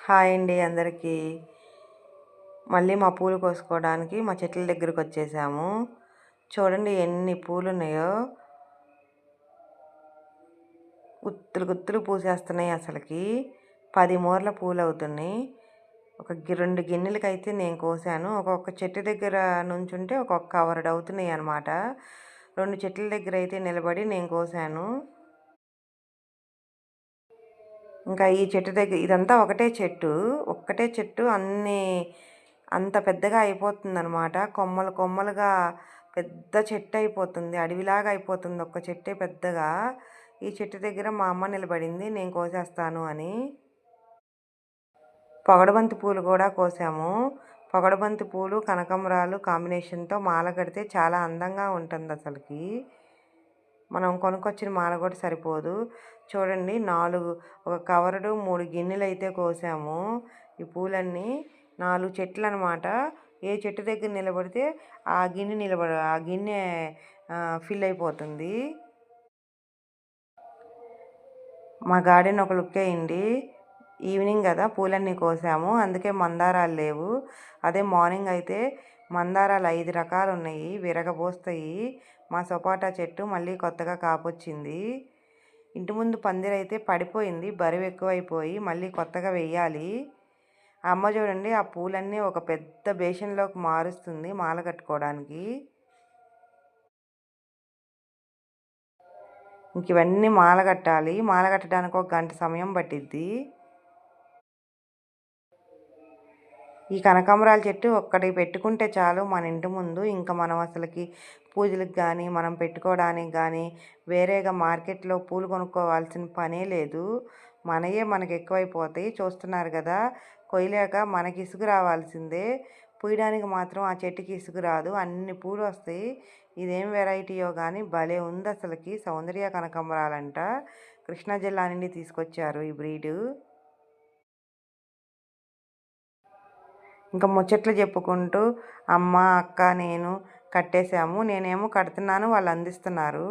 Hi అండి అందరికీ. మళ్ళీ మా పూలు కోసుకోవడానికి మా చెట్ల దగ్గరికి వచ్చేసాము. చూడండి ఎన్ని పూలు ఉన్నాయో, గుత్తులు గుత్తులు పూసేస్తున్నాయి. అసలుకి 10 మూరల పూలు అవుతున్నాయి. ఒక 2 గిన్నెలకైతే నేను కోసాను. ఒక్కొక్క చెట్టు దగ్గర నుంచుంటే ఒక్కొక్క కవరుడు అవుతున్నాయి అన్నమాట. 2 చెట్ల దగ్గర అయితే నిలబడి నేను కోసాను. ఇంకా ఈ చెట్టు దగ్గర ఇదంతా ఒక్కటే చెట్టు అంత పెద్దగా అయిపోతుందనమాట. కొమ్మలు కొమ్మలుగా పెద్ద చెట్టు అయిపోతుంది. అడవిలాగా అయిపోతుంది ఒక్క చెట్టే పెద్దగా. ఈ చెట్టు దగ్గర మా అమ్మ నిలబడింది నేను కోసేస్తాను అని. పొగడబంతి పూలు కూడా కోసాము. పొగడబంతి పూలు, కనకాంబరాలు కాంబినేషన్‌తో మాల కడితే చాలా అందంగా ఉంటుంది అసలకి. మనం కొనుక్కొచ్చిన మాల కూడా సరిపోదు. చూడండి ఒక కవరుడు 3 గిన్నెలైతే కోసాము. ఈ పూలన్నీ 4 చెట్లనమాట. ఏ చెట్టు దగ్గర నిలబడితే ఆ గిన్నె ఫిల్ అయిపోతుంది. మా గార్డెన్ ఒక లుక్కేయండి. ఈవినింగ్ కదా పూలన్నీ కోసాము, అందుకే మందారాలు లేవు. అదే మార్నింగ్ అయితే మందారాలు 5 రకాలు ఉన్నాయి, విరగబోస్తాయి. మా సపోటా చెట్టు మళ్ళీ కొత్తగా కాపొచ్చింది. ఇంటి ముందు పందిరైతే పడిపోయింది, బరువు ఎక్కువైపోయి మళ్ళీ కొత్తగా వెయ్యాలి. అమ్మ చూడండి ఆ పూలన్నీ ఒక పెద్ద బేషన్లోకి మారుస్తుంది మాల కట్టుకోవడానికి. ఇంక ఇవన్నీ మాల కట్టాలి. మాల కట్టడానికి 1 గంట సమయం పట్టిద్ది. ఈ కనకాంబరాల చెట్టు ఒక్కటి పెట్టుకుంటే చాలు మన ఇంటి ముందు. ఇంకా మనం అసలుకి పూజలకు కానీ, మనం పెట్టుకోవడానికి కానీ వేరేగా మార్కెట్లో పూలు కొనుక్కోవాల్సిన పనే లేదు. మనకి ఎక్కువైపోతాయి. చూస్తున్నారు కదా, కొయ్యలేక మనకి ఇసుగు రావాల్సిందే. పూయడానికి మాత్రం ఆ చెట్టుకి ఇసుగు రాదు, అన్ని పూలు వస్తాయి. ఇదేం వెరైటీయో కానీ భలే ఉంది అసలుకి. సౌందర్య కనకాంబరాలంట, కృష్ణా జిల్లా నుండి తీసుకొచ్చారు ఈ బ్రీడు. ఇంకా ముచ్చట్లు చెప్పుకుంటూ అమ్మ, అక్క, నేను కట్టేసాము. నేనేమో కడుతున్నాను, వాళ్ళు అందిస్తున్నారు.